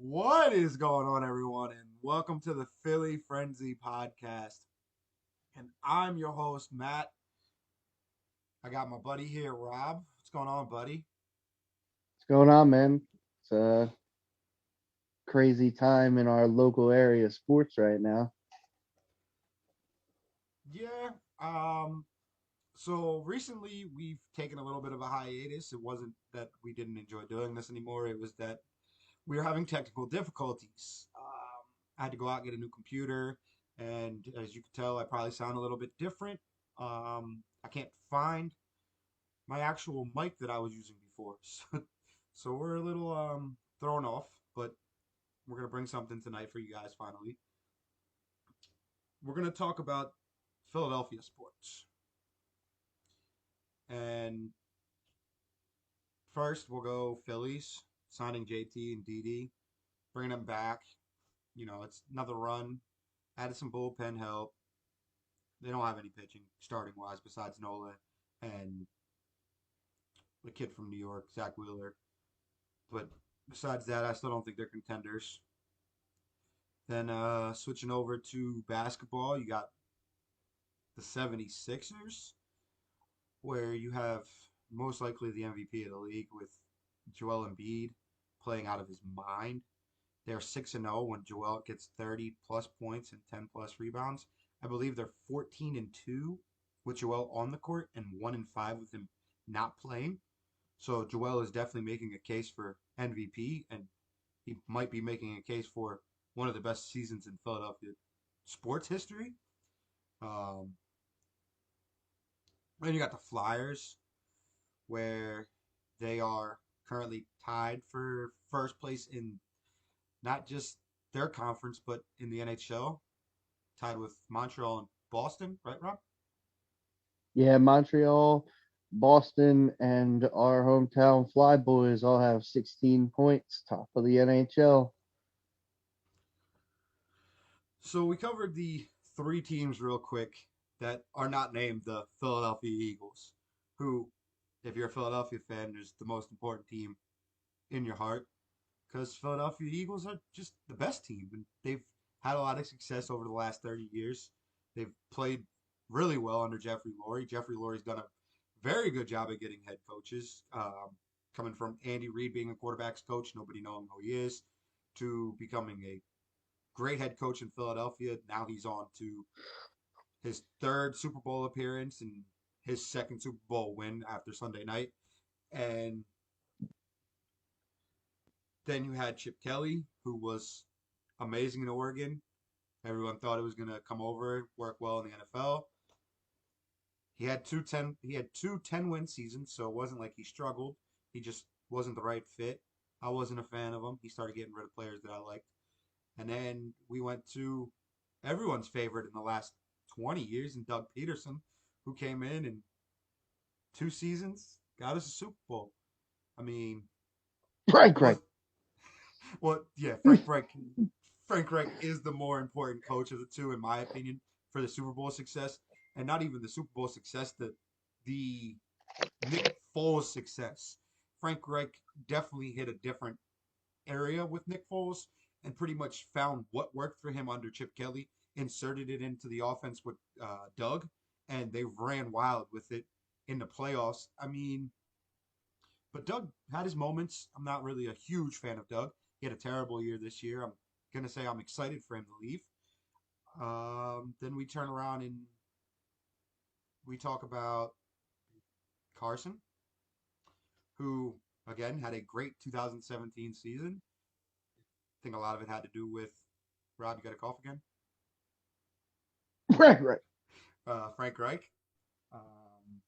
What is going on, everyone? And welcome to the Philly Frenzy podcast. And I'm your host, Matt. I got my buddy here, Rob. What's going on, buddy? What's going on, man? It's a crazy time in our local area of sports right now. Yeah. Um. So recently we've taken a little bit of a hiatus. It wasn't that we didn't enjoy doing this anymore. It was that we were having technical difficulties. I had to go out and get a new computer, and as you can tell, I probably sound a little bit different. I can't find my actual mic that I was using before. So we're a little thrown off, but we're gonna bring something tonight for you guys finally. We're gonna talk about Philadelphia sports. And first we'll go Phillies, signing JT and DD, bringing them back. It's another run. Added some bullpen help. They don't have any pitching starting wise besides Nola and the kid from New York, Zach Wheeler. But besides that, I still don't think they're contenders. Then switching over to basketball, you got the 76ers, where you have most likely the MVP of the league with Joel Embiid playing out of his mind. They're 6-0 when Joel gets 30 plus points and 10 plus rebounds. I believe they're 14-2 with Joel on the court and 1-5 with him not playing. So Joel is definitely making a case for MVP, and he might be making a case for one of the best seasons in Philadelphia sports history. Um, then you got the Flyers, where they are currently tied for first place in not just their conference, but in the NHL, tied with Montreal and Boston, right, Rob? Yeah, Montreal, Boston, and our hometown Flyboys all have 16 points, top of the NHL. So we covered the three teams real quick that are not named the Philadelphia Eagles, who, if you're a Philadelphia fan, is the most important team in your heart because Philadelphia Eagles are just the best team, and they've had a lot of success over the last 30 years. They've played really well under Jeffrey Lurie. Jeffrey Lurie's done a very good job at getting head coaches, coming from Andy Reid being a quarterback's coach, nobody knowing who he is, to becoming a great head coach in Philadelphia. Now he's on to his third Super Bowl appearance and his second Super Bowl win after Sunday night. And then you had Chip Kelly, who was amazing in Oregon. Everyone thought it was going to come over, work well in the NFL. He had two 10-win seasons, so it wasn't like he struggled. He just wasn't the right fit. I wasn't a fan of him. He started getting rid of players that I liked. And then we went to everyone's favorite in the last 20 years and Doug Peterson, who came in and 2 seasons got us a Super Bowl. I mean, Frank, was right? well, yeah, Frank Reich is the more important coach of the two, in my opinion, for the Super Bowl success, and not even the Super Bowl success, the Nick Foles success. Frank Reich definitely hit a different area with Nick Foles and pretty much found what worked for him under Chip Kelly, inserted it into the offense with Doug, and they ran wild with it in the playoffs. I mean, but Doug had his moments. I'm not really a huge fan of Doug. He had a terrible year this year. I'm gonna say I'm excited for him to leave. Then we turn around and we talk about Carson, who again had a great 2017 season. I think a lot of it had to do with Rod. You got a cough again? Frank, right? Frank Reich. Um,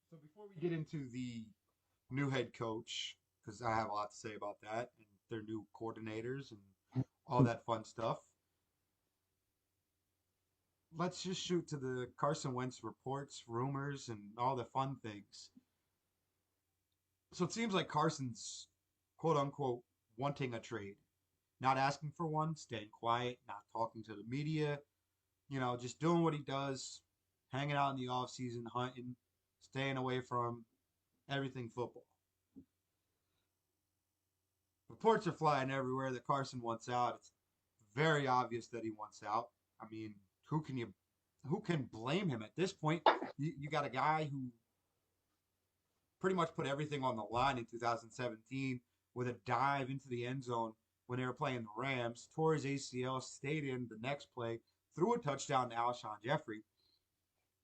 so before we get into the new head coach, because I have a lot to say about that and their new coordinators and all that fun stuff, let's just shoot to the Carson Wentz reports, rumors, and all the fun things. So it seems like Carson's quote unquote wanting a trade, not asking for one, staying quiet, not talking to the media, just doing what he does, hanging out in the off season, hunting, staying away from everything football. Reports are flying everywhere that Carson wants out. It's very obvious that he wants out. I mean, who can you, who can blame him at this point? You got a guy who pretty much put everything on the line in 2017 with a dive into the end zone when they were playing the Rams, tore his ACL, stayed in the next play, threw a touchdown to Alshon Jeffrey,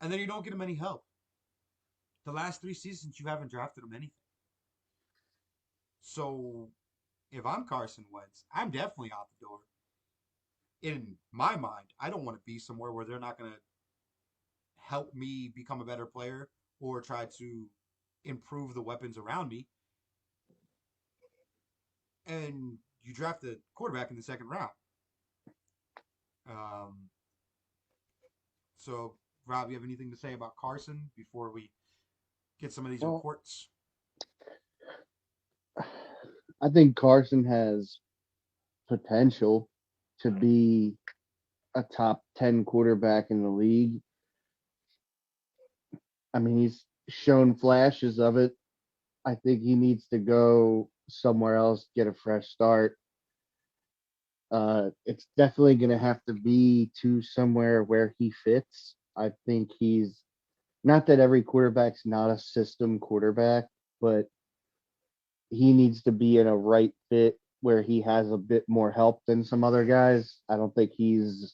and then you don't get him any help. The last 3 seasons, you haven't drafted him anything. So if I'm Carson Wentz, I'm definitely out the door. In my mind, I don't want to be somewhere where they're not going to help me become a better player or try to improve the weapons around me. And you draft a quarterback in the second round. Um, so, Rob, you have anything to say about Carson before we get some of these Well, reports? I think Carson has potential to be a top 10 quarterback in the league. I mean, he's shown flashes of it. I think he needs to go somewhere else, get a fresh start. It's definitely going to have to be to somewhere where he fits. I think he's not that every quarterback's not a system quarterback, but he needs to be in a right fit where he has a bit more help than some other guys. I don't think he's,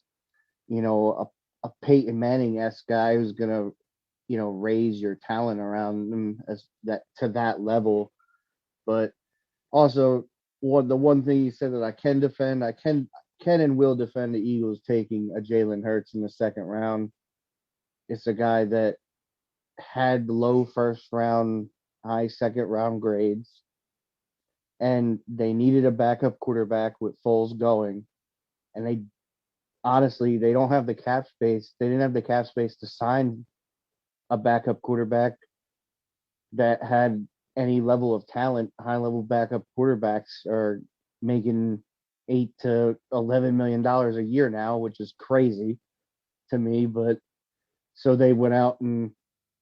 a Peyton Manning esque guy who's gonna, raise your talent around him as that to that level. But also, the one thing you said that I can defend, I can and will defend the Eagles taking a Jalen Hurts in the second round. It's a guy that had low first round, high second round grades, and they needed a backup quarterback with Foles going, and they honestly they don't have the cap space. They didn't have the cap space to sign a backup quarterback that had any level of talent. High level backup quarterbacks are making $8 to $11 million a year now, which is crazy to me. But so they went out and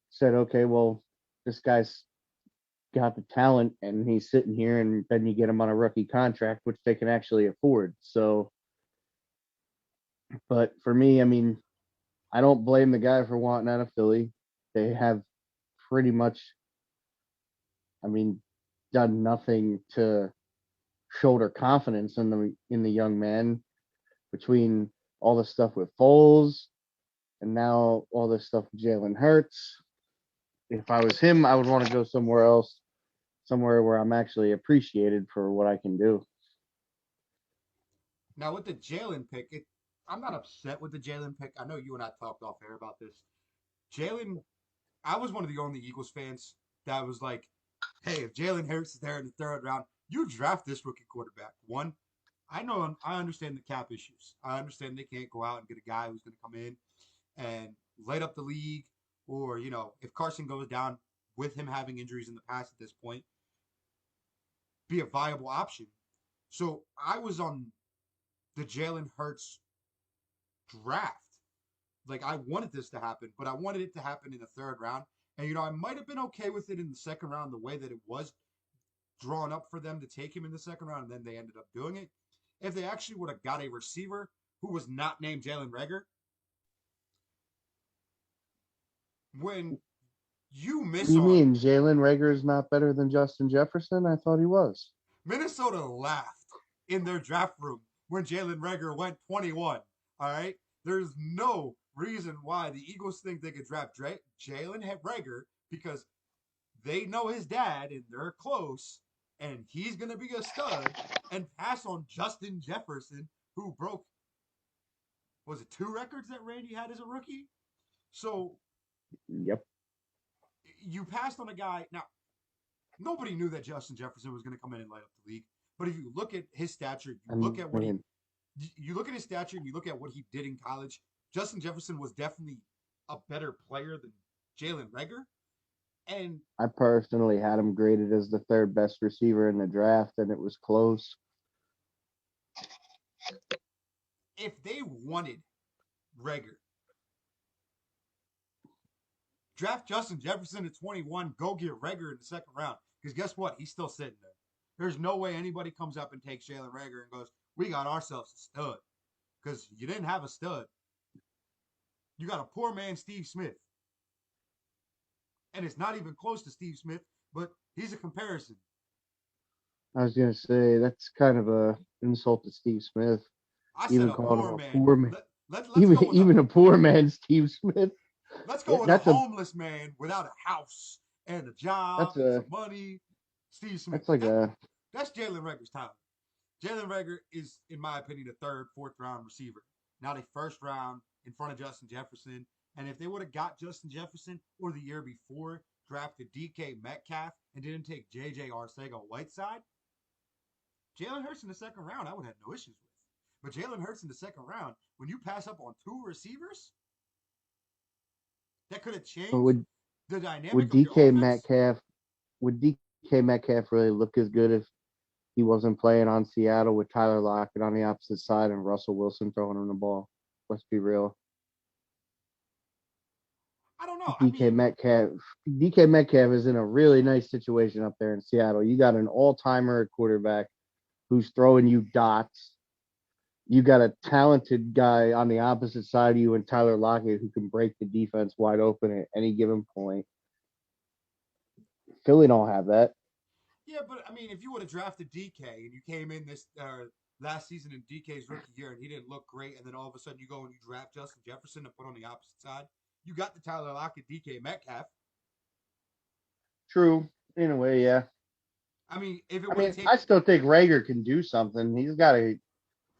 said, okay, well, this guy's got the talent and he's sitting here, and then you get him on a rookie contract, which they can actually afford. So, but for me, I mean, I don't blame the guy for wanting out of Philly. They have pretty much, I mean, done nothing to shoulder confidence in the young man between all the stuff with Foles and now all this stuff with Jalen Hurts. If I was him, I would want to go somewhere else, somewhere where I'm actually appreciated for what I can do. Now, with the Jalen pick, I'm not upset with the Jalen pick. I know you and I talked off air about this. Jalen, I was one of the only Eagles fans that was like, hey, if Jalen Hurts is there in the third round, you draft this rookie quarterback. One, I understand the cap issues. I understand they can't go out and get a guy who's going to come in and light up the league, or if Carson goes down with him having injuries in the past at this point, be a viable option. So I was on the Jalen Hurts draft. Like I wanted this to happen, but I wanted it to happen in the third round. And I might have been okay with it in the second round, the way that it was drawn up for them to take him in the second round, and then they ended up doing it. If they actually would have got a receiver who was not named Jalen Rager, when you What do miss you on mean, Jalen Rager is not better than Justin Jefferson? I thought he was. Minnesota laughed in their draft room when Jalen Rager went 21. All right, there's no reason why the Eagles think they could draft Jalen Rager because they know his dad and they're close, and he's going to be a stud and pass on Justin Jefferson, who broke, was it 2 records that Randy had as a rookie? So Yep. you passed on a guy. Now, nobody knew that Justin Jefferson was going to come in and light up the league. But if you look at his stature, I you mean, look at his stature and you look at what he did in college, Justin Jefferson was definitely a better player than Jalen Rager. And I personally had him graded as the third best receiver in the draft, and it was close. if they wanted Rager, draft Justin Jefferson at 21, go get Rager in the second round. Because guess what? He's still sitting there. There's no way anybody comes up and takes Jalen Rager and goes, "We got ourselves a stud," because you didn't have a stud. You got a poor man, Steve Smith, and it's not even close to Steve Smith, but he's a comparison. I was gonna say that's kind of a insult to Steve Smith, I said even a calling him poor a man. poor man, Let's even go with a even a poor man, Steve Smith. let's go with a That's a homeless man without a house and a job that's and a some money. Steve Smith. that's like a That's Jalen Rager's talent. Jalen Rager is, in my opinion, a third, fourth round receiver, not a first round in front of Justin Jefferson. And if they would have got Justin Jefferson or the year before, drafted DK Metcalf and didn't take JJ Arcega Whiteside, Jalen Hurts in the second round, I would have no issues with. But Jalen Hurts in the second round, when you pass up on two receivers, that could have changed would the would dynamic of your DK offense. Metcalf would DK Metcalf really look as good if he wasn't playing on Seattle with Tyler Lockett on the opposite side and Russell Wilson throwing him the ball? Let's be real. I don't know. I DK mean, Metcalf DK Metcalf is in a really nice situation up there in Seattle. You got an all-timer at quarterback who's throwing you dots. You got a talented guy on the opposite side of you in Tyler Lockett who can break the defense wide open at any given point. Philly don't have that. yeah, but I mean, if you would have drafted DK and you came in this last season in DK's rookie year and he didn't look great, and then all of a sudden you go and you draft Justin Jefferson to put on the opposite side, you got the Tyler Lockett, DK Metcalf. True, in a way, yeah. I mean, if it I would have mean, I taken, still think Rager can do something. He's got to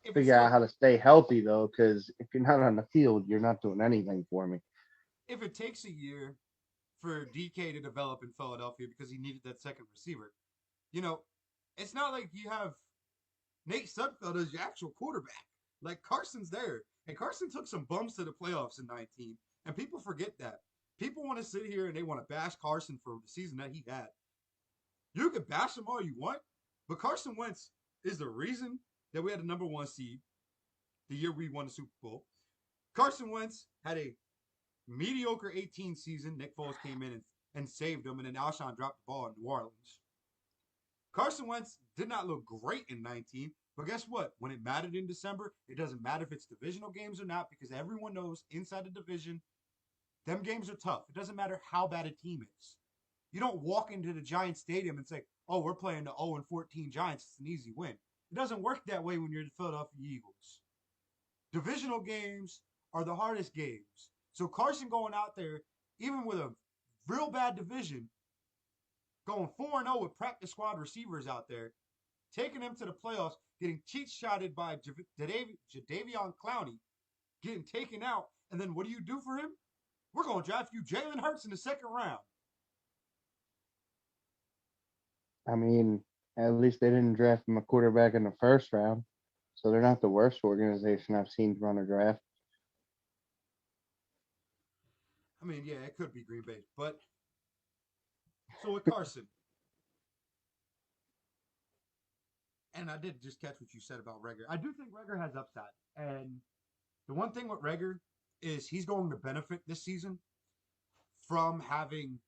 if it figure out still, how to stay healthy though, because if you're not on the field, you're not doing anything for me. if it takes a year for DK to develop in Philadelphia because he needed that second receiver, you know, it's not like you have Nate Sudfeld as your actual quarterback. Like Carson's there, and Carson took some bumps to the playoffs in 19, and people forget that. People want to sit here and they want to bash Carson for the season that he had. You can bash him all you want, but Carson Wentz is the reason that we had the number one seed the year we won the Super Bowl. Carson Wentz had a mediocre 18 season. Nick Foles came in and saved him, and then Alshon dropped the ball in New Orleans. Carson Wentz did not look great in 19, but guess what? When it mattered in December, it doesn't matter if it's divisional games or not because everyone knows inside the division, them games are tough. It doesn't matter how bad a team is. You don't walk into the Giants Stadium and say, "Oh, we're playing the 0 and 14 Giants. It's an easy win." It doesn't work that way when you're the Philadelphia Eagles. Divisional games are the hardest games. So Carson going out there, even with a real bad division, going 4-0 with practice squad receivers out there, taking them to the playoffs, getting cheat shotted by Jadavion Clowney, getting taken out, and then what do you do for him? We're going to draft you Jalen Hurts in the second round. I mean, at least they didn't draft him a quarterback in the first round, so they're not the worst organization I've seen run a draft. I mean, yeah, it could be Green Bay, but so with Carson, and I did just catch what you said about Rager. I do think Rager has upside, and the one thing with Rager is he's going to benefit this season from having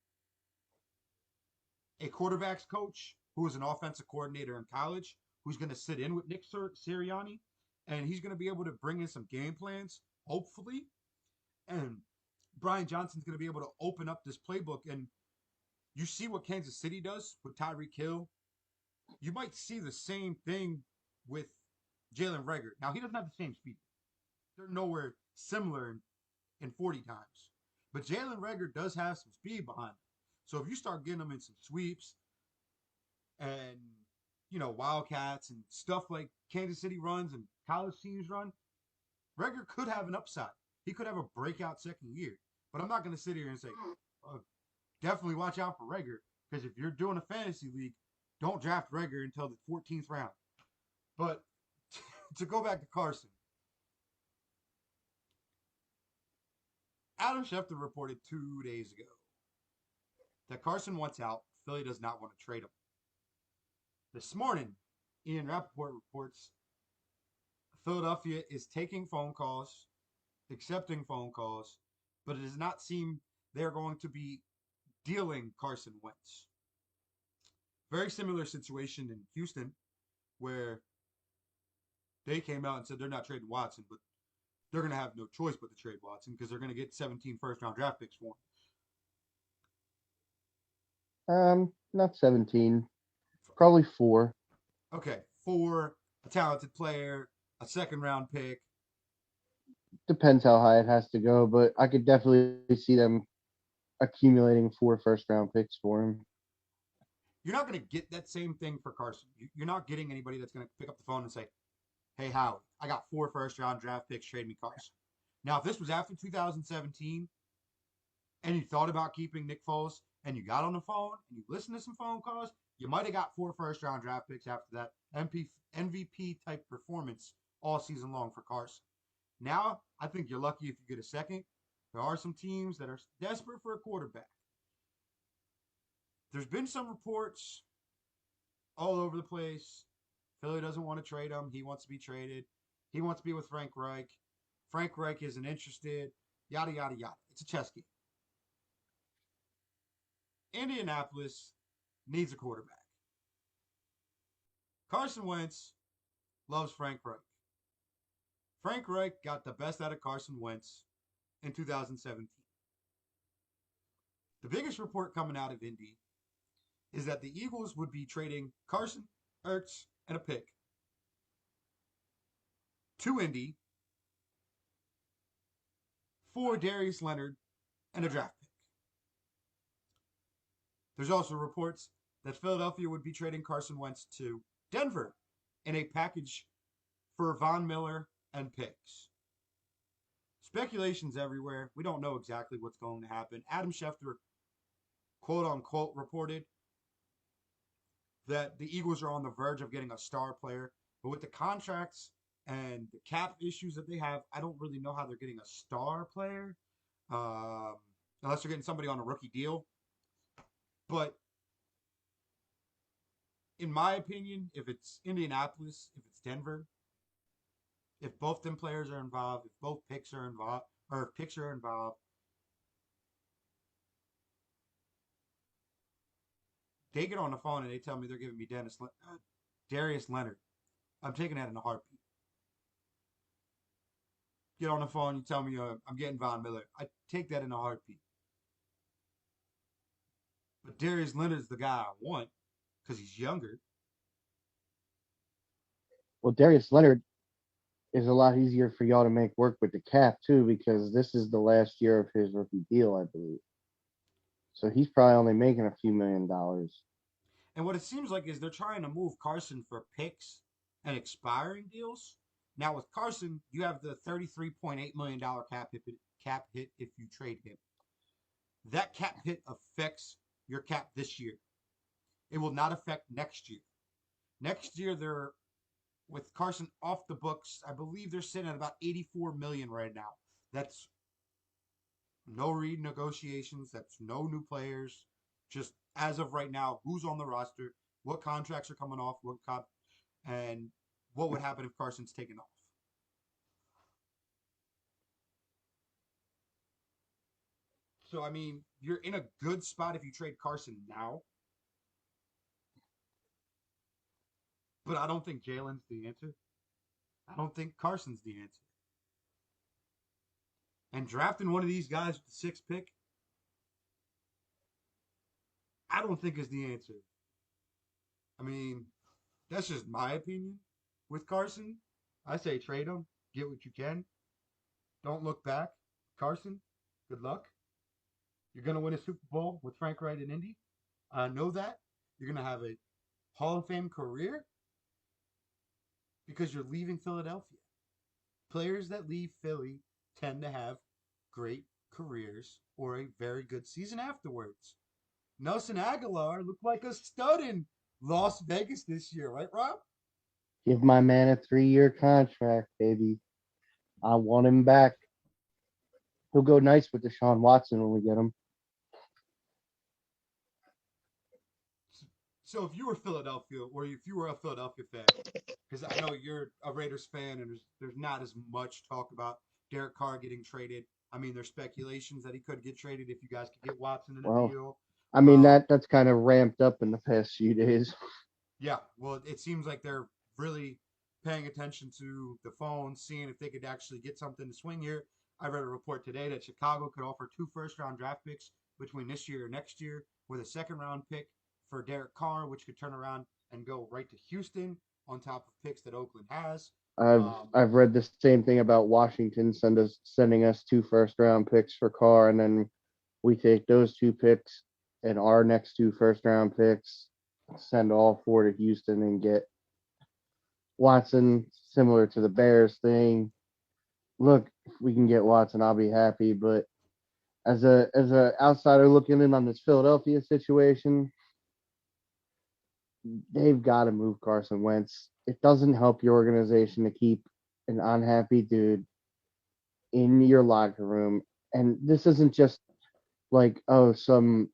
a quarterbacks coach who was an offensive coordinator in college, who's going to sit in with Nick Sirianni, and he's going to be able to bring in some game plans, hopefully. And Brian Johnson's going to be able to open up this playbook. And you see what Kansas City does with Tyreek Hill. You might see the same thing with Jalen Rager. Now, he doesn't have the same speed. They're nowhere similar in 40 times. But Jalen Rager does have some speed behind him. So if you start getting him in some sweeps and Wildcats and stuff like Kansas City runs and college teams run, Rager could have an upside. He could have a breakout second year. But I'm not going to sit here and say, definitely watch out for Rager because if you're doing a fantasy league, don't draft Rager until the 14th round. But to go back to Carson, Adam Schefter reported 2 days ago that Carson wants out. Philly does not want to trade him. This morning, Ian Rappaport reports Philadelphia is taking phone calls, accepting phone calls, but it does not seem they're going to be dealing Carson Wentz. Very similar situation in Houston where they came out and said they're not trading Watson, but they're going to have no choice but to trade Watson because they're going to get 17 first round draft picks for Not 17, him. probably 4. Okay, for a talented player, a second round pick. Depends how high it has to go, but I could definitely see them accumulating 4 first round picks for him. You're not going to get that same thing for Carson. You're not getting anybody that's going to pick up the phone and say, "Hey, Howie, I got 4 first round draft picks. Trade me Carson." Now, if this was after 2017 and you thought about keeping Nick Foles and you got on the phone and you listened to some phone calls, you might have got 4 first round draft picks after that MVP type performance all season long for Carson. Now, I think you're lucky if you get a second. There are some teams that are desperate for a quarterback. There's been some reports all over the place. Philly doesn't want to trade him. He wants to be traded. He wants to be with Frank Reich. Frank Reich isn't interested. Yada, yada, yada. It's a chess game. Indianapolis needs a quarterback. Carson Wentz loves Frank Reich. Frank Reich got the best out of Carson Wentz in 2017. The biggest report coming out of Indy is that the Eagles would be trading Carson, Ertz, and a pick to Indy for Darius Leonard and a draft pick. There's also reports that Philadelphia would be trading Carson Wentz to Denver in a package for Von Miller and picks. Speculations everywhere. We don't know exactly what's going to happen. Adam Schefter, quote unquote, reported that the Eagles are on the verge of getting a star player, but with the contracts and the cap issues that they have, I don't really know how they're getting a star player, unless they're getting somebody on a rookie deal. But in my opinion, if it's Indianapolis, if it's Denver, if both them players are involved, if both picks are involved, or if picks are involved, they get on the phone and they tell me they're giving me Darius Leonard. I'm taking that in a heartbeat. Get on the phone, you tell me I'm getting Von Miller. I take that in a heartbeat. But Darius Leonard's the guy I want because he's younger. Well, Darius Leonard is a lot easier for y'all to make work with the cap too, because this is the last year of his rookie deal, I believe. So he's probably only making a few $1,000,000. And what it seems like is they're trying to move Carson for picks and expiring deals. Now with Carson, you have the $33.8 million cap hit if you trade him. That cap hit affects your cap this year. It will not affect next year. Next year, they're with Carson off the books. I believe they're sitting at about 84 million right now. That's no renegotiations. That's no new players. Just as of right now, who's on the roster, what contracts are coming off, and what would happen if Carson's taken off. So I mean, you're in a good spot if you trade Carson now, but I don't think Jalen's the answer. I don't think Carson's the answer. And drafting one of these guys with the sixth pick, I don't think is the answer. I mean, that's just my opinion with Carson. I say trade him, get what you can. Don't look back. Carson, good luck. You're going to win a Super Bowl with Frank Wright in Indy. I know that. You're going to have a Hall of Fame career because you're leaving Philadelphia. Players that leave Philly tend to have great careers or a very good season afterwards. Nelson Aguilar looked like a stud in Las Vegas this year, right, Rob? Give my man a 3-year contract, baby. I want him back. He'll go nice with Deshaun Watson when we get him. So if you were Philadelphia, or if you were a Philadelphia fan, because I know you're a Raiders fan, and there's not as much talk about Derek Carr getting traded. I mean, there's speculations that he could get traded if you guys could get Watson in a Well, deal. I mean that's kind of ramped up in the past few days. Yeah, well, it seems like they're really paying attention to the phones, seeing if they could actually get something to swing here. I read a report today that Chicago could offer two first-round draft picks between this year and next year, with a second-round pick for Derek Carr, which could turn around and go right to Houston on top of picks that Oakland has. I've Um, I've read the same thing about Washington sending us two first round picks for Carr, and then we take those two picks and our next two first round picks, send all four to Houston and get Watson, similar to the Bears thing. Look, if we can get Watson, I'll be happy. But as a outsider looking in on this Philadelphia situation, they've got to move Carson Wentz. It doesn't help your organization to keep an unhappy dude in your locker room. And this isn't just like, oh, some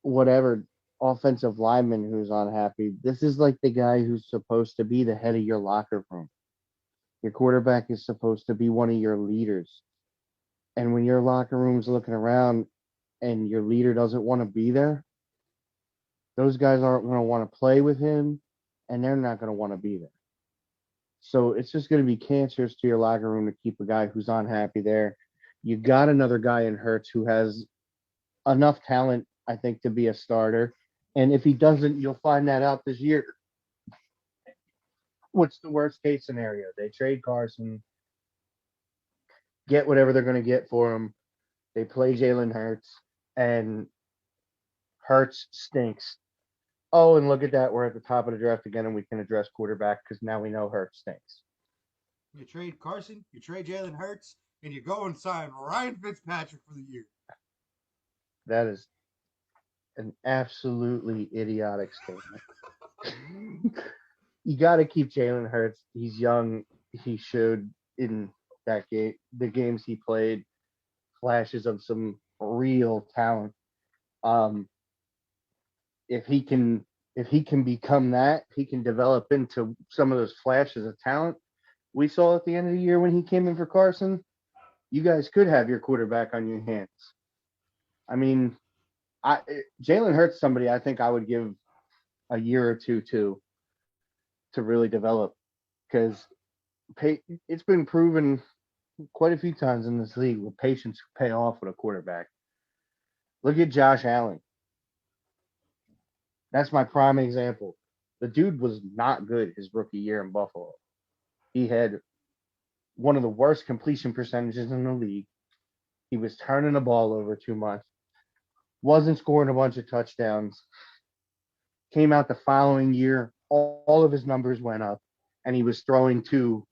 whatever offensive lineman who's unhappy. This is like the guy who's supposed to be the head of your locker room. Your quarterback is supposed to be one of your leaders. And when your locker room's looking around and your leader doesn't want to be there, those guys aren't going to want to play with him and they're not going to want to be there. So it's just going to be cancerous to your locker room to keep a guy who's unhappy there. You got another guy in Hurts who has enough talent, I think, to be a starter. And if he doesn't, you'll find that out this year. What's the worst case scenario? They trade Carson, get whatever they're going to get for him. They play Jalen Hurts, and Hurts stinks. Oh, and look at that. We're at the top of the draft again, and we can address quarterback because now we know Hurts stinks. you trade Carson, you trade Jalen Hurts, and you go and sign Ryan Fitzpatrick for the year. That is an absolutely idiotic statement. You got to keep Jalen Hurts. He's young. He showed in that game, the games he played, flashes of some real talent. Um, if he can, if he can become that, he can develop into some of those flashes of talent we saw at the end of the year when he came in for Carson. You guys could have your quarterback on your hands. I mean, I Jalen Hurts somebody I think I would give a year or two to really develop because it's been proven quite a few times in this league where patience pay off with a quarterback. Look at Josh Allen. That's my prime example. The dude was not good his rookie year in Buffalo. He had one of the worst completion percentages in the league. He was turning the ball over too much, wasn't scoring a bunch of touchdowns. Came out the following year, all of his numbers went up, and he was throwing to,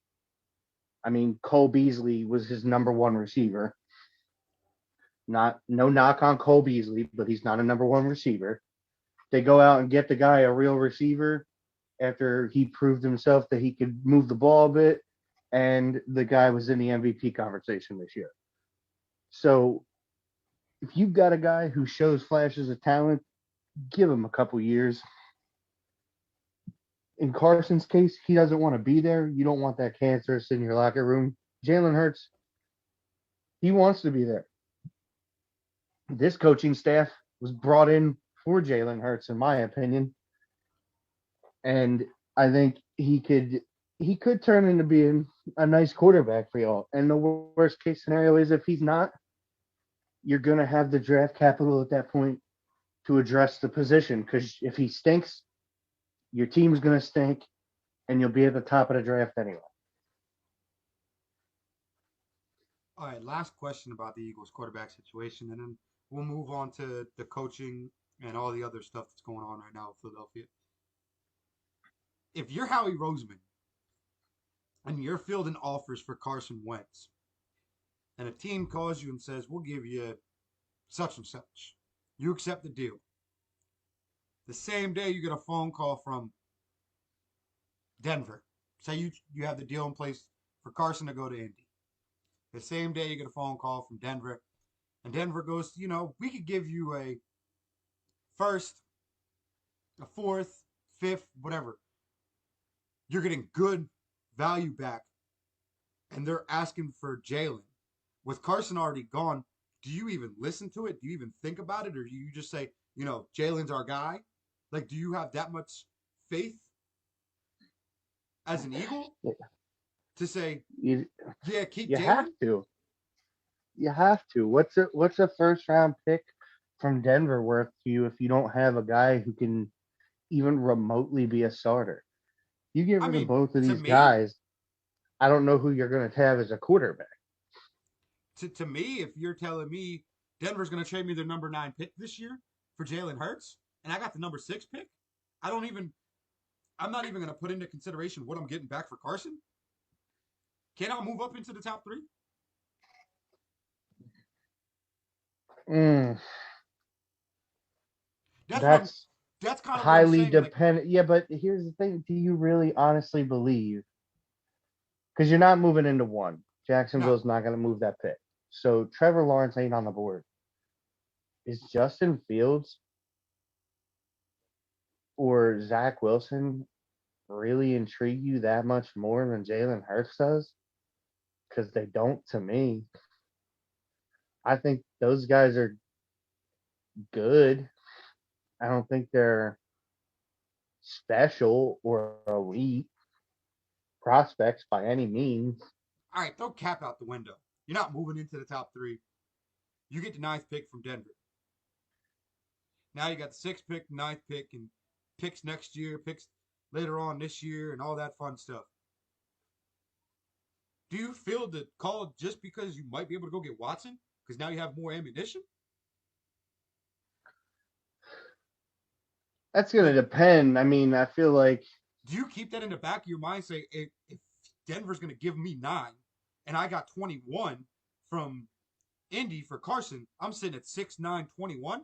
I mean, Cole Beasley was his number one receiver. Not no knock on Cole Beasley, but he's not a number one receiver. They go out and get the guy a real receiver after he proved himself that he could move the ball a bit, and the guy was in the MVP conversation this year. So if you've got a guy who shows flashes of talent, give him a couple years. In Carson's case, he doesn't want to be there. You don't want that cancerous in your locker room. Jalen Hurts, he wants to be there. This coaching staff was brought in for Jalen Hurts, in my opinion, and I think he could turn into being a nice quarterback for y'all. And the worst case scenario is if he's not, you're gonna have the draft capital at that point to address the position. Because if he stinks, your team's gonna stink, and you'll be at the top of the draft anyway. All right, last question about the Eagles quarterback situation, and then we'll move on to the coaching and all the other stuff that's going on right now with Philadelphia. If you're Howie Roseman and you're fielding offers for Carson Wentz, and a team calls you and says, "We'll give you such and such," you accept the deal. The same day you get a phone call from Denver. Say you have the deal in place for Carson to go to Indy. The same day you get a phone call from Denver, and Denver goes, we could give you a first, a fourth, fifth, whatever. You're getting good value back, and they're asking for Jalen. With Carson already gone, do you even listen to it? Do you even think about it, or do you just say, Jalen's our guy? Like, do you have that much faith as an Eagle to say, You yeah, keep you have Jalen? to. You have to. What's a first round pick from Denver worth to you if you don't have a guy who can even remotely be a starter? You get I rid of mean, both of to these me, guys, I don't know who you're going to have as a quarterback. to me, if you're telling me Denver's going to trade me their number 9 pick this year for Jalen Hurts, and I got the number 6 pick, I don't even. I'm not even going to put into consideration what I'm getting back for Carson. Can I move up into the top 3? Mm, That's what I'm. that's That's kind of what I'm highly saying. Like, dependent. Yeah, but here's the thing: do you really honestly believe? Because you're not moving into one. no, Jacksonville's not going to move that pick. So Trevor Lawrence ain't on the board. Is Justin Fields or Zach Wilson really intrigue you that much more than Jalen Hurts does? Because they don't to me. I think those guys are good. I don't think they're special or elite prospects by any means. all right, throw Cap out the window. You're not moving into the top 3. You get the 9th pick from Denver. Now you got the 6th pick, 9th pick, and picks next year, picks later on this year, and all that fun stuff. Do you feel the call just because you might be able to go get Watson? Because now you have more ammunition? That's going to Like, depend. I mean, I feel like do you keep that in the back of your mind? Say, if Denver's going to give me 9 and I got 21 from Indy for Carson, I'm sitting at 6'9", 21.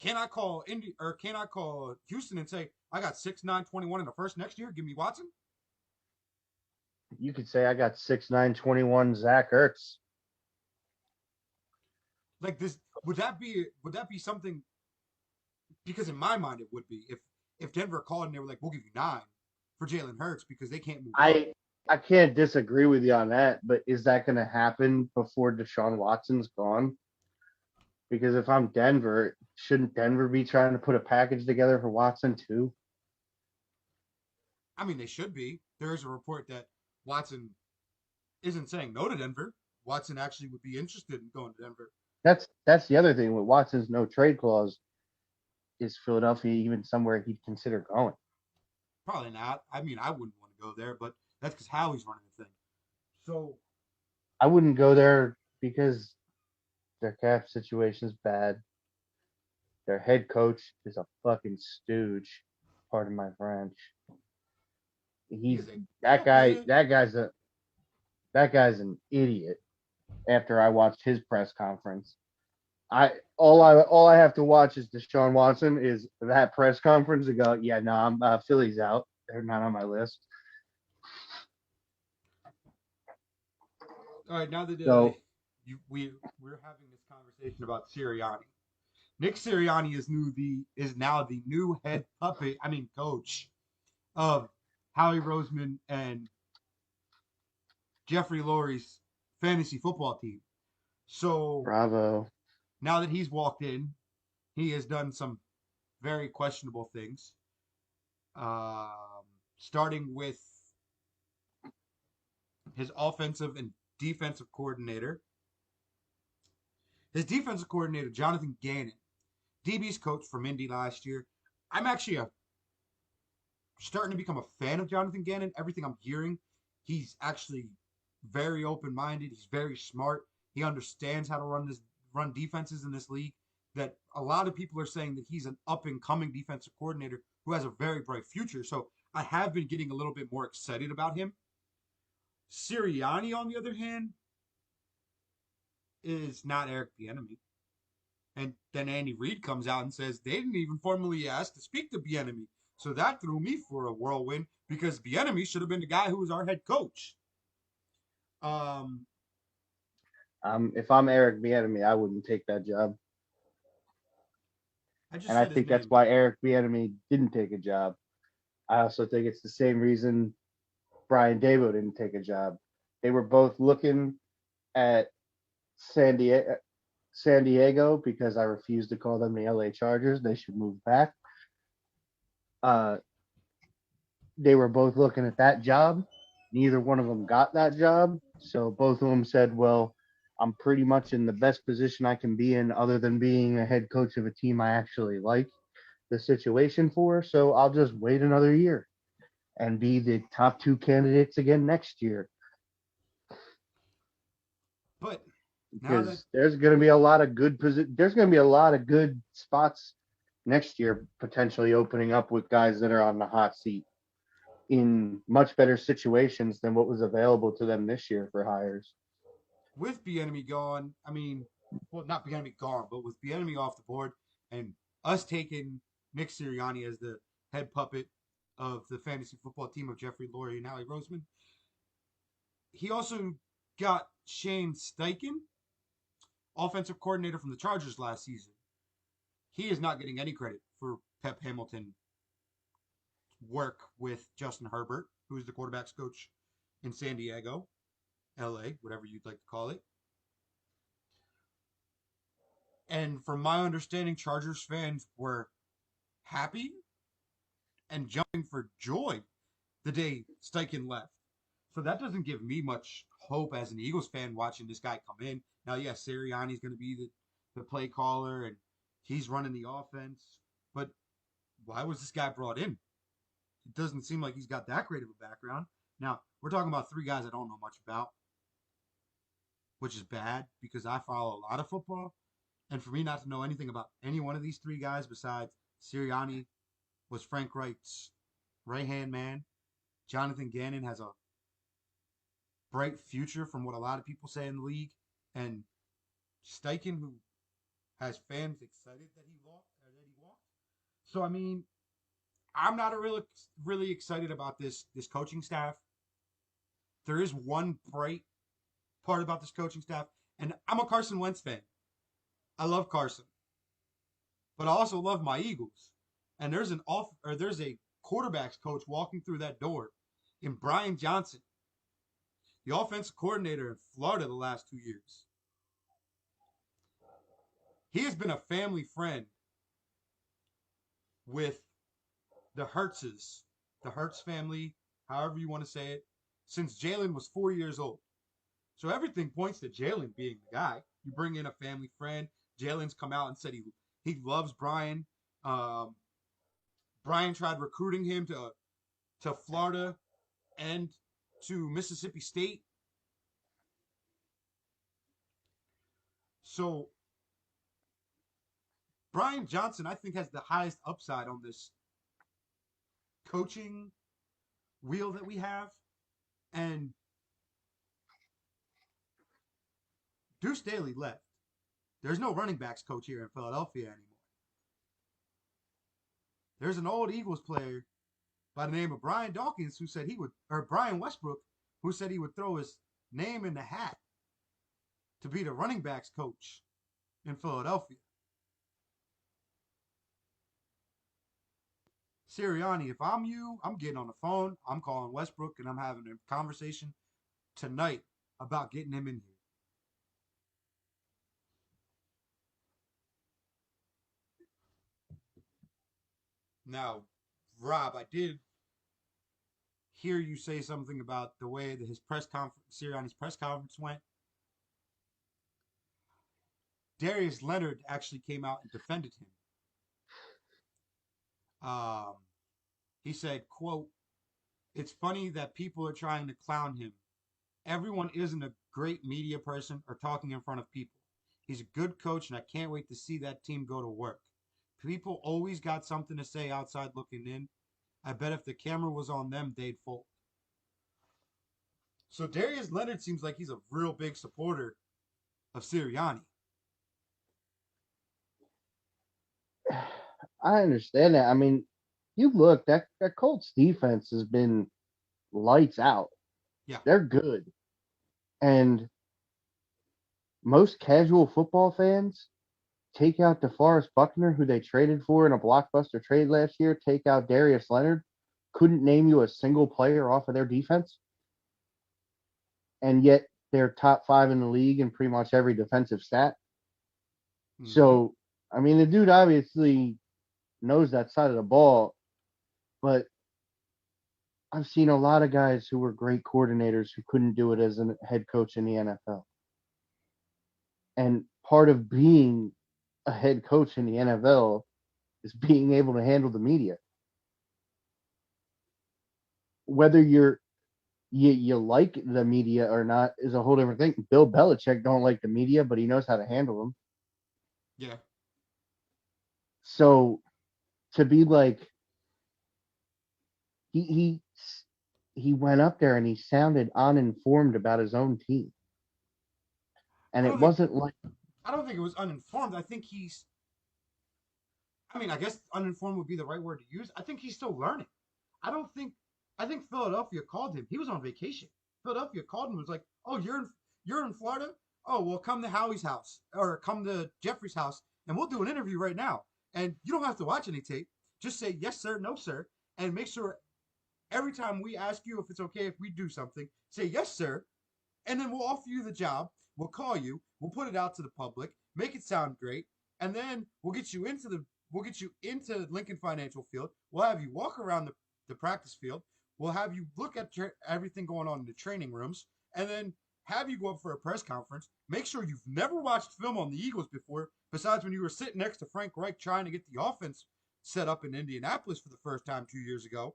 Can I call Indy or can I call Houston and say, I got 6'9", 21 in the first next year? Give me Watson? you could say I got 6'9", 21 Zach Ertz. Like this, would that be something? Because in my mind, it would be if Denver called and they were like, we'll give you 9 for Jalen Hurts because they can't move up. I can't disagree with you on that, but is that going to happen before Deshaun Watson's gone? Because if I'm Denver, shouldn't Denver be trying to put a package together for Watson too? I mean, they should be. There is a report that Watson isn't saying no to Denver. Watson actually would be interested in going to Denver. That's the other thing with Watson's no trade clause. Is Philadelphia even somewhere he'd consider going? Probably not. I mean, I wouldn't want to go there, but that's because Howie's running the thing. So, I wouldn't go there because their cap situation's bad. Their head coach is a fucking stooge. Pardon my French. he He's is a that ball guy. player. That guy's an idiot. After I watched his press conference, all I have to watch is Deshaun Watson is that press conference and go, yeah, no, I'm Philly's out. They're not on my list. All right, now that So we're having this conversation about Sirianni. Nick Sirianni is now the new head puppet. I mean, coach of Howie Roseman and Jeffrey Lurie's fantasy football team. So bravo. now that he's walked in, he has done some very questionable things. Starting with his offensive and defensive coordinator. His defensive coordinator, Jonathan Gannon, DB's coach from Indy last year. I'm actually starting to become a fan of Jonathan Gannon. Everything I'm hearing, he's actually very open minded. He's very smart. He understands how to run defenses in this league. That a lot of people are saying that he's an up and coming defensive coordinator who has a very bright future. So I have been getting a little bit more excited about him. Sirianni, on the other hand, is not Eric Bieniemy. And then Andy Reid comes out and says they didn't even formally ask to speak to Bieniemy. So that threw me for a whirlwind because Bieniemy should have been the guy who was our head coach. Um, If I'm Eric Bieniemy, I wouldn't take that job, I just and I said his think that's name. why Eric Bieniemy didn't take a job. I also think it's the same reason Brian Dabo didn't take a job. They were both looking at San Diego. San Diego because I refuse to call them the LA Chargers. They should move back. Uh, they were both looking at that job. Neither one of them got that job. So both of them said, well, I'm pretty much in the best position I can be in other than being a head coach of a team I actually like the situation for. So I'll just wait another year and be the top two candidates again next year But now that because there's going to be a lot of there's going to be a lot of good spots next year potentially opening up with guys that are on the hot seat in much better situations than what was available to them this year for hires. with Bieniemy gone, I mean, well, not Bieniemy gone, but with Bieniemy off the board and us taking Nick Sirianni as the head puppet of the fantasy football team of Jeffrey Lurie and Howie Roseman, he also got Shane Steichen, offensive coordinator from the Chargers last season. He is not getting any credit for Pep Hamilton work with Justin Herbert, who is the quarterback's coach in San Diego, LA, whatever you'd like to call it. And from my understanding, Chargers fans were happy and jumping for joy the day Steichen left. So that doesn't give me much hope as an Eagles fan watching this guy come in. Now, yes, Sirianni's going to be the play caller and he's running the offense. But why was this guy brought in? It doesn't seem like he's got that great of a background. Now, we're talking about three guys I don't know much about, which is bad because I follow a lot of football. And for me not to know anything about any one of these three guys besides Sirianni was Frank Reich's right hand man. Jonathan Gannon has a bright future from what a lot of people say in the league. And Steichen, who has fans excited that he walked. So I mean, I'm not really excited about this coaching staff. There is one bright part about this coaching staff, and I'm a Carson Wentz fan. I love Carson, but I also love my Eagles. And there's a quarterbacks coach walking through that door in Brian Johnson, the offensive coordinator in Florida the last 2 years. He has been a family friend with the Hertzes, the Hertz family, however you want to say it, since Jalen was 4 years old. So everything points to Jalen being the guy. You bring in a family friend. Jalen's come out and said he loves Brian. Um, Brian tried recruiting him to Florida and to Mississippi State. So Brian Johnson, I think, has the highest upside on this coaching wheel that we have. And Deuce Staley left. There's no running backs coach here in Philadelphia anymore. There's an old Eagles player by the name of Brian Dawkins who said he would, or Brian Westbrook, who said he would throw his name in the hat to be the running backs coach in Philadelphia. Sirianni, if I'm you, I'm getting on the phone. I'm calling Westbrook and I'm having a conversation tonight about getting him in here. Now, Rob, I did hear you say something about the way that his press conference, Sirianni's press conference went. Darius Leonard actually came out and defended him. Um, he said, quote, "It's funny that people are trying to clown him. Everyone isn't a great media person or talking in front of people. He's a good coach, and I can't wait to see that team go to work. People always got something to say outside looking in. I bet if the camera was on them, they'd fold." So Darius Leonard seems like he's a real big supporter of Sirianni. I understand that. I mean, you look that Colts defense has been lights out. Yeah. They're good, and most casual football fans take out DeForest Buckner, who they traded for in a blockbuster trade last year. Take out Darius Leonard. Couldn't name you a single player off of their defense, and yet they're top five in the league in pretty much every defensive stat. Mm-hmm. So, I mean, the dude obviously knows that side of the ball, but I've seen a lot of guys who were great coordinators who couldn't do it as a head coach in the NFL. And part of being a head coach in the NFL is being able to handle the media. Whether you like the media or not is a whole different thing. Bill Belichick don't like the media, but he knows how to handle them. Yeah. So to be like he he he went up there and he sounded uninformed about his own team, and I it don't think wasn't like I don't think it was uninformed. I think he's I mean, I guess uninformed would be the right word to use. I think he's still learning. I don't think I think Philadelphia called him. He was on vacation. Philadelphia called him and was like, "Oh, you're in Florida? Oh, well, come to Howie's house or come to Jeffrey's house and we'll do an interview right now. And you don't have to watch any tape. Just say yes, sir, no, sir, and make sure every time we ask you if it's okay if we do something, say yes, sir, and then we'll offer you the job. We'll call you. We'll put it out to the public. Make it sound great, and then we'll get you into Lincoln Financial Field. We'll have you walk around the practice field. We'll have you look at everything going on in the training rooms, and then have you go up for a press conference. Make sure you've never watched film on the Eagles before, besides when you were sitting next to Frank Reich trying to get the offense set up in Indianapolis for the first time 2 years ago.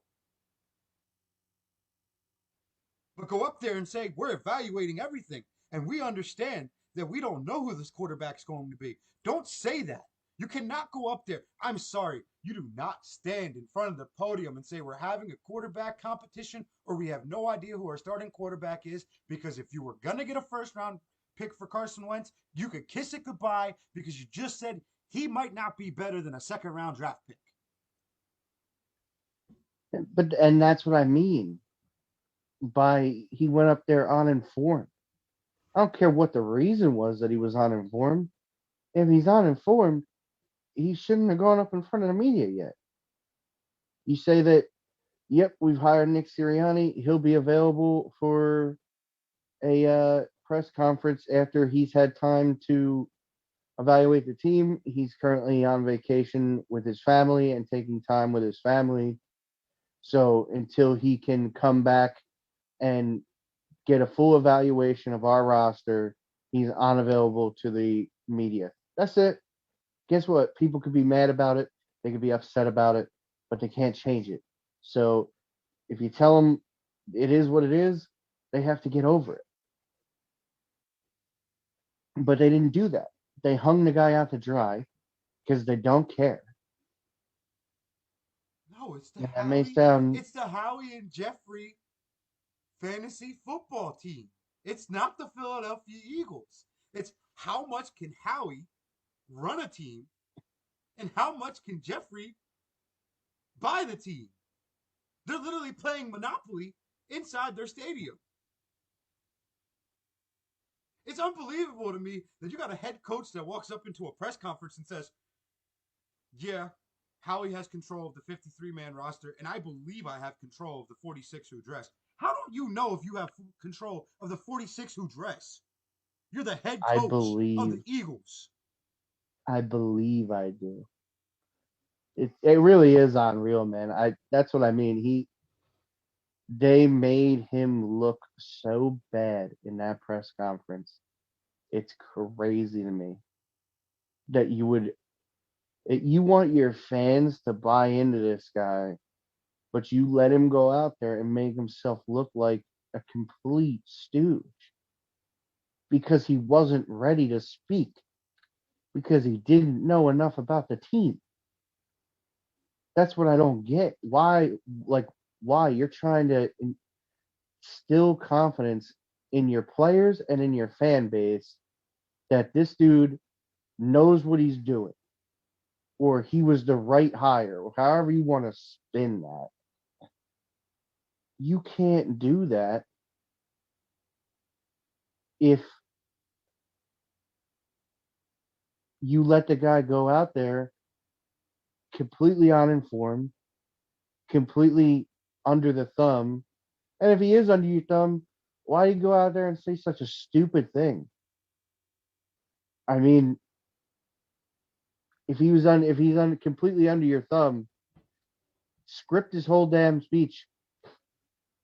But go up there and say, we're evaluating everything. And we understand that we don't know who this quarterback's going to be. Don't say that. You cannot go up there. I'm sorry. You do not stand in front of the podium and say we're having a quarterback competition or we have no idea who our starting quarterback is, because if you were going to get a first round pick for Carson Wentz, you could kiss it goodbye because you just said he might not be better than a second round draft pick. but and that's what I mean by he went up there uninformed. I don't care what the reason was that he was uninformed. If he's uninformed, he shouldn't have gone up in front of the media yet. You say that, yep, we've hired Nick Sirianni. He'll be available for a press conference after he's had time to evaluate the team. He's currently on vacation with his family and taking time with his family. So until he can come back and get a full evaluation of our roster, he's unavailable to the media. That's it. Guess what? People could be mad about it. They could be upset about it, but they can't change it. So if you tell them it is what it is, they have to get over it. But they didn't do that. They hung the guy out to dry because they don't care. No, it's the And that may Howie. sound, It's the Howie and Jeffrey fantasy football team. It's not the Philadelphia Eagles. It's how much can Howie run a team and how much can Jeffrey buy the team. They're literally playing Monopoly inside their stadium. It's unbelievable to me that you got a head coach that walks up into a press conference and says, "Yeah, Howie has control of the 53-man roster, and I believe I have control of the 46 who dress." How don't you know if you have control of the 46 who dress? You're the head I coach of believe, the Eagles. I believe I do. It really is unreal, man. That's what I mean. They made him look so bad in that press conference. It's crazy to me that you want your fans to buy into this guy, but you let him go out there and make himself look like a complete stooge because he wasn't ready to speak because he didn't know enough about the team. That's what I don't get. Like, why you're trying to instill confidence in your players and in your fan base that this dude knows what he's doing or he was the right hire or however you want to spin that. You can't do that if you let the guy go out there completely uninformed, completely under the thumb. And if he is under your thumb, why do you go out there and say such a stupid thing? I mean, if he's completely under your thumb, script his whole damn speech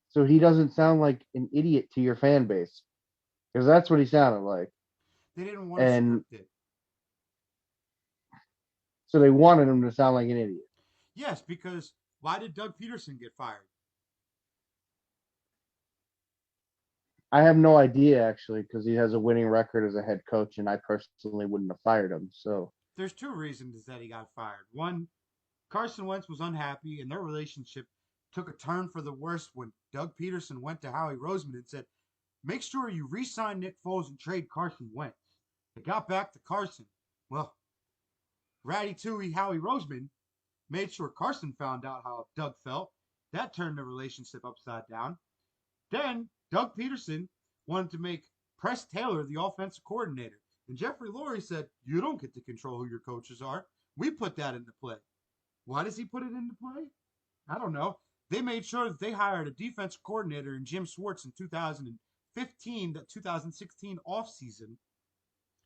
so he doesn't sound like an idiot to your fan base because that's what he sounded like. They didn't want to And script it. so they wanted him to sound like an idiot. Yes, because why did Doug Peterson get fired? I have no idea actually because he has a winning record as a head coach, and I personally wouldn't have fired him. So There's two reasons that he got fired. One, Carson Wentz was unhappy, and their relationship took a turn for the worse when Doug Peterson went to Howie Roseman and said, make sure you re sign Nick Foles and trade Carson Wentz. They got back to Carson. Well, Ratty Tooey Howie Roseman made sure Carson found out how Doug felt. That turned the relationship upside down. Then Doug Peterson wanted to make Press Taylor the offensive coordinator. And Jeffrey Lurie said, you don't get to control who your coaches are. We put that into play. Why does he put it into play? I don't know. They made sure that they hired a defensive coordinator in Jim Schwartz in 2015 to 2016 offseason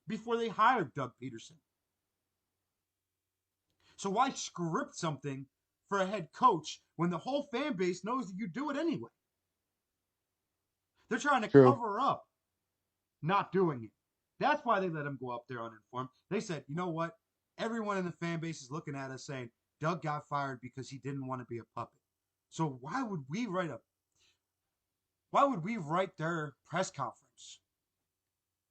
before they hired Doug Peterson. So why script something for a head coach when the whole fan base knows that you do it anyway? They're trying to true. cover up not doing it. That's why they let him go up there uninformed. They said, you know what? Everyone in the fan base is looking at us saying Doug got fired because he didn't want to be a puppet. So why would we write their press conference?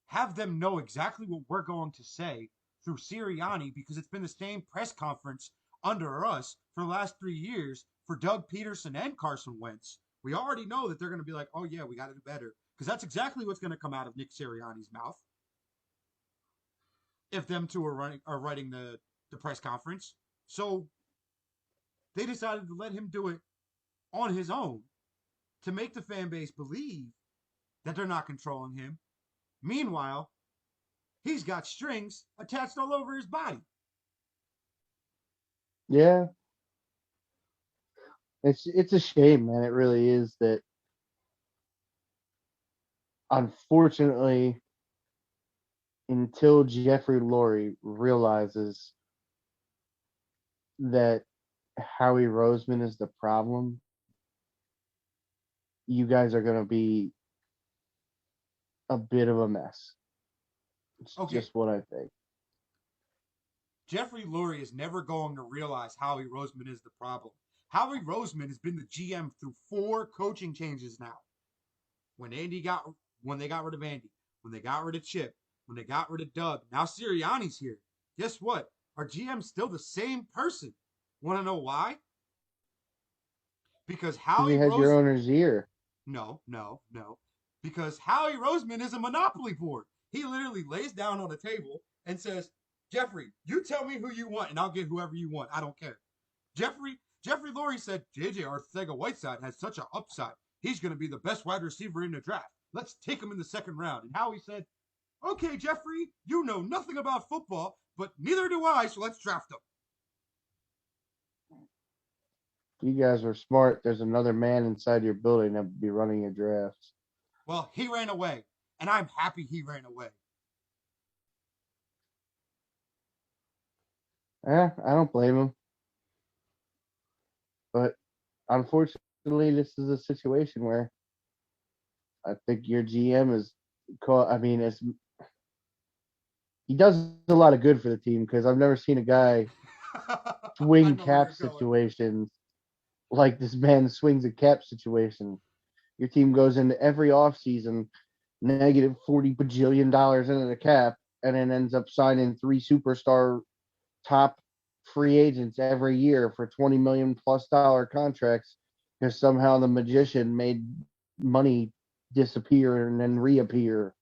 Have them know exactly what we're going to say through Sirianni because it's been the same press conference under us for the last 3 years for Doug Peterson and Carson Wentz. We already know that they're going to be like, oh, yeah, we got to do better because that's exactly what's going to come out of Nick Sirianni's mouth if them two are writing the press conference. So they decided to let him do it on his own to make the fan base believe that they're not controlling him. Meanwhile, he's got strings attached all over his body. Yeah, it's a shame, man. It really is that unfortunately until Jeffrey Lurie realizes that Howie Roseman is the problem, you guys are going to be a bit of a mess. It's Okay, just what I think. Jeffrey Lurie is never going to realize Howie Roseman is the problem. Howie Roseman has been the GM through 4 coaching changes now. When Andy got when they got rid of Andy, when they got rid of Chip, when they got rid of Doug, now Sirianni's here. Guess what? Our GM's still the same person. Want to know why? Because Because he Howie has your Rose owner's ear. no. Because Howie Roseman is a monopoly board. He literally lays down on a table and says, Jeffrey, you tell me who you want and I'll get whoever you want. I don't care. Jeffrey Lurie said JJ Arcega-Whiteside has such an upside. He's going to be the best wide receiver in the draft. Let's take him in the second round. And Howie said, okay, Jeffrey, you know nothing about football, but neither do I, so let's draft him. You guys are smart. There's another man inside your building that would be running your drafts. Well, he ran away, and I'm happy he ran away. I don't blame him. But unfortunately, this is a situation where I think your GM is caught. I mean, he does a lot of good for the team because I've never seen a guy I swing know where cap you're going. situations like this man swings a cap situation. Your team goes into every offseason negative $40 bajillion into the cap and then ends up signing 3 superstar top free agents every year for $20 million plus contracts because somehow the magician made money disappear and then reappear.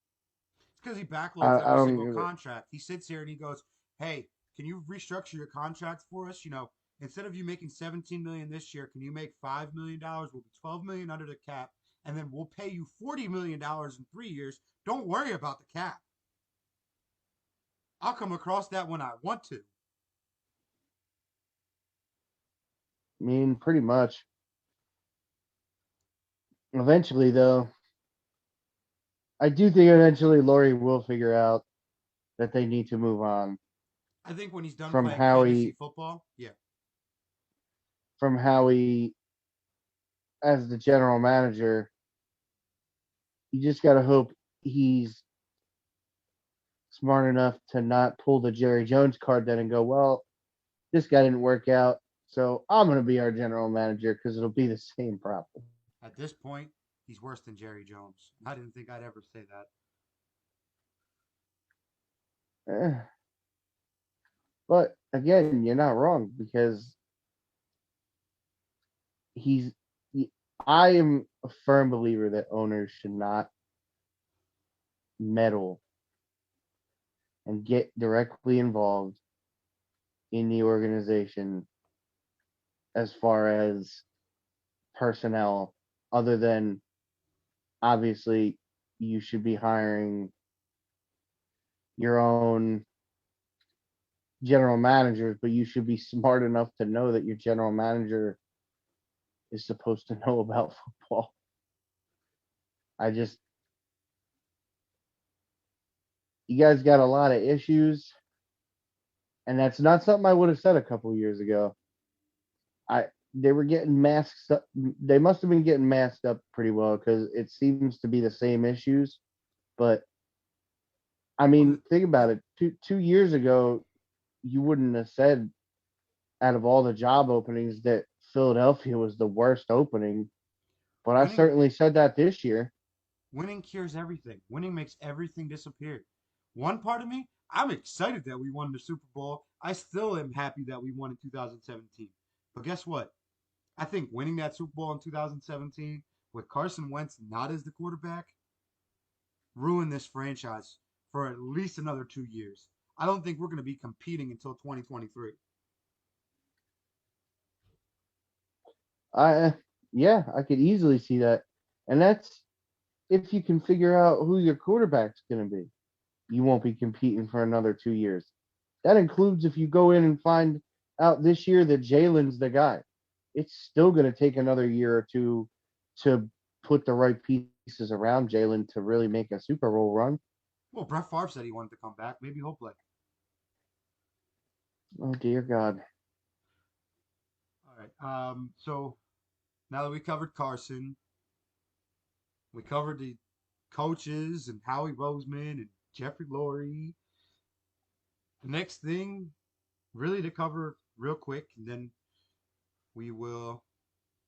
It's because he backloads I every don't single get it. contract. He sits here and he goes, "Hey, can you restructure your contract for us? Instead of you making 17 million this year, can you make $5 million? We'll be 12 million under the cap, and then we'll pay you $40 million in 3 years. Don't worry about the cap. I'll come across that when I want to." I mean, pretty much. Eventually, though, I do think eventually Laurie will figure out that they need to move on. I think when he's done from playing how fantasy he football, yeah. from how he as the general manager, you just got to hope he's smart enough to not pull the Jerry Jones card then and go, well, this guy didn't work out, so I'm going to be our general manager because it'll be the same problem. At this point, he's worse than Jerry Jones. I didn't think I'd ever say that. Eh, but again, you're not wrong because he's. I am a firm believer that owners should not meddle and get directly involved in the organization as far as personnel, other than obviously you should be hiring your own general managers, but you should be smart enough to know that your general manager is supposed to know about football. I just, you guys got a lot of issues, and that's not something I would have said a couple of years ago. I They were getting masked up. They must have been getting masked up pretty well because it seems to be the same issues. But I Well, mean, think about it. Two years ago, you wouldn't have said out of all the job openings that Philadelphia was the worst opening, but I winning certainly said that this year. winning cures everything. Winning makes everything disappear. One part of me, I'm excited that we won the Super Bowl. I still am happy that we won in 2017. But guess what? I think winning that Super Bowl in 2017 with Carson Wentz not as the quarterback ruined this franchise for at least another 2 years. I don't think we're going to be competing until 2023. I Yeah, I could easily see that, and that's if you can figure out who your quarterback's going to be. You won't be competing for another 2 years. That includes if you go in and find out this year that Jalen's the guy. It's still going to take another year or two to put the right pieces around Jalen to really make a Super Bowl run. Well, Brett Favre said he wanted to come back. Maybe he'll play. Oh dear God. All right. So now that we covered Carson, we covered the coaches and Howie Roseman and Jeffrey Lurie. The next thing, really, to cover real quick, and then we will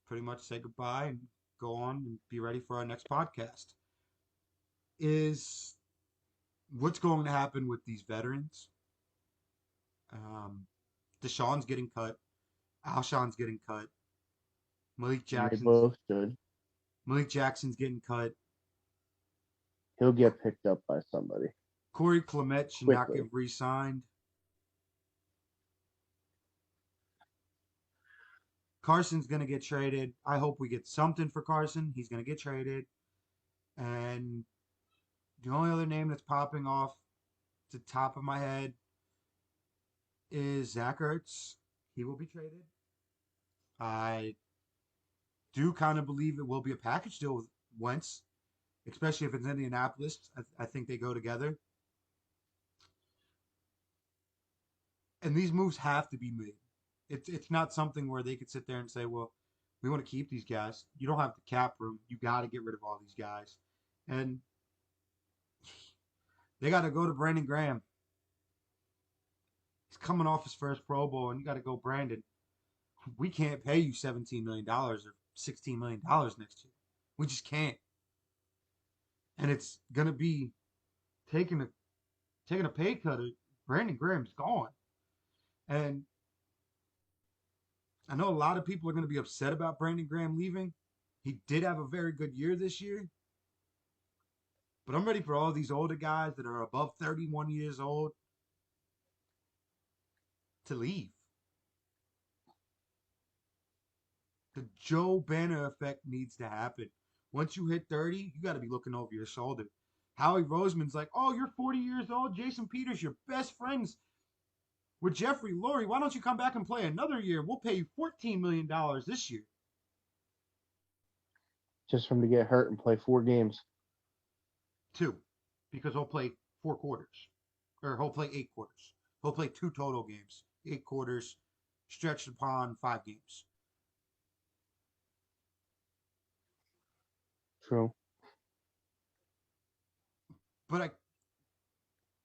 pretty much say goodbye and go on and be ready for our next podcast, is what's going to happen with these veterans. Um, Deshaun's getting cut. Alshon's getting cut. Malik They Jackson's both should. Malik Jackson's getting cut. He'll get picked up by somebody Corey Clement should not get quickly. re-signed. Carson's gonna get traded. I hope we get something for Carson. He's gonna get traded. And the only other name that's popping off the top of my head is Zach Ertz. He will be traded. I do kind of believe it will be a package deal with Wentz, especially if it's Indianapolis. I think they go together. And these moves have to be made. It's not something where they could sit there and say, well, we want to keep these guys. You don't have the cap room. You got to get rid of all these guys. And they got to go to Brandon Graham. He's coming off his first Pro Bowl, and you got to go, Brandon. We can't pay you $17 million or $16 million next year. We just can't. And it's gonna be taking a taking a pay cut. Brandon Graham's gone, and I know a lot of people are going to be upset about Brandon Graham leaving. He did have a very good year this year, but I'm ready for all these older guys that are above 31 years old to leave. The Joe Banner effect needs to happen. Once you hit 30, you got to be looking over your shoulder. Howie Roseman's like, oh, you're 40 years old. Jason Peters, your best friends with Jeffrey Lurie. Why don't you come back and play another year? We'll pay you $14 million this year. Just for him to get hurt and play 4 games. Two, because he'll play 4 quarters, or he'll play 8 quarters. He'll play 2 total games, 8 quarters, stretched upon 5 games. True. But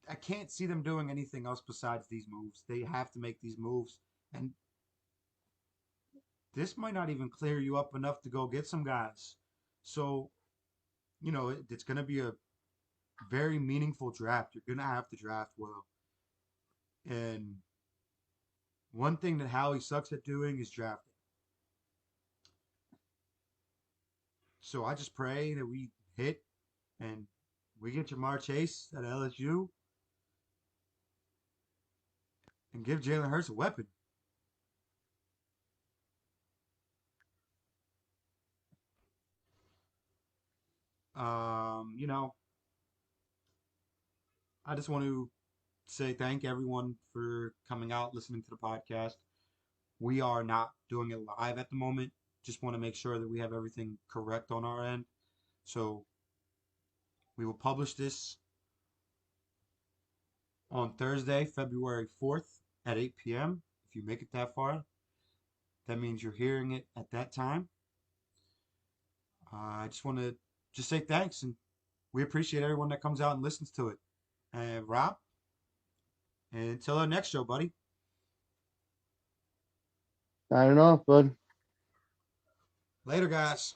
I can't see them doing anything else besides these moves. They have to make these moves, and this might not even clear you up enough to go get some guys. So it's going to be a very meaningful draft. You're going to have to draft well. And one thing that Howie sucks at doing is drafting. So I just pray that we hit and we get Jamar Chase at LSU and give Jalen Hurts a weapon. Um, you know, I just want to say thank everyone for coming out, listening to the podcast. We are not doing it live at the moment. Just want to make sure that we have everything correct on our end. So we will publish this on Thursday, February 4th at 8 p.m. If you make it that far, that means you're hearing it at that time. I just want to just say thanks, and we appreciate everyone that comes out and listens to it. And Rob, until our next show, buddy. I don't know, but Later, guys.